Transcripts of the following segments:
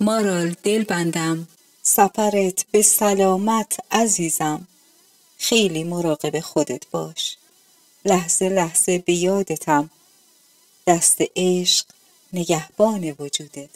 مارال دل بندم، سفرت به سلامت عزیزم. خیلی مراقب خودت باش، لحظه لحظه به یادتم، دست عشق نگهبان وجودت.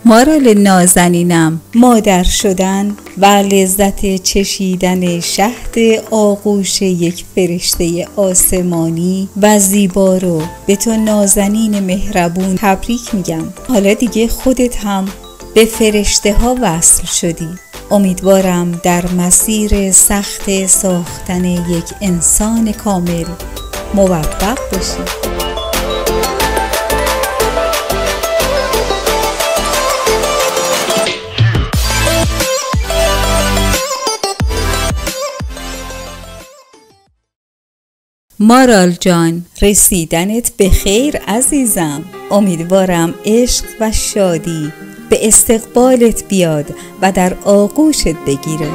مارال نازنینم، مادر شدن و لذت چشیدن شهد آغوش یک فرشته آسمانی و زیبا رو به تو نازنین مهربون تبریک میگم. حالا دیگه خودت هم به فرشته ها وصل شدی. امیدوارم در مسیر سخت ساختن یک انسان کامل موفق باشی. مارال جان، رسیدنت به خیر عزیزم. امیدوارم عشق و شادی به استقبالت بیاد و در آغوشت بگیره.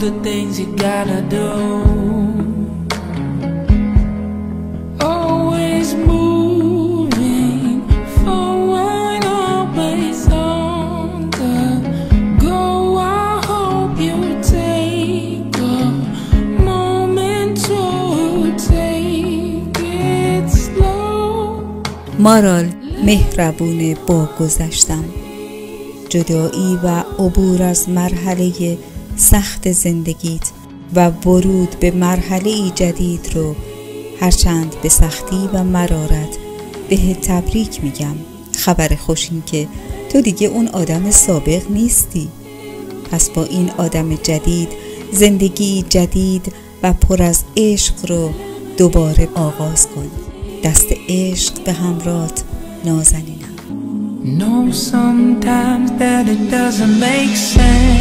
The things you gotta do, always moving forward, always on the go. I hope you take a moment to take it slow. مارال، مهربون با گذشتم، جدایی و عبور از مرحله سخت زندگیت و ورود به مرحله جدید رو هرچند به سختی و مرارت به تبریک میگم. خبر خوش این که تو دیگه اون آدم سابق نیستی. پس با این آدم جدید زندگی جدید و پر از عشق رو دوباره آغاز کن. دست عشق به همراهت، نازنینم. Know sometimes that it doesn't make sense.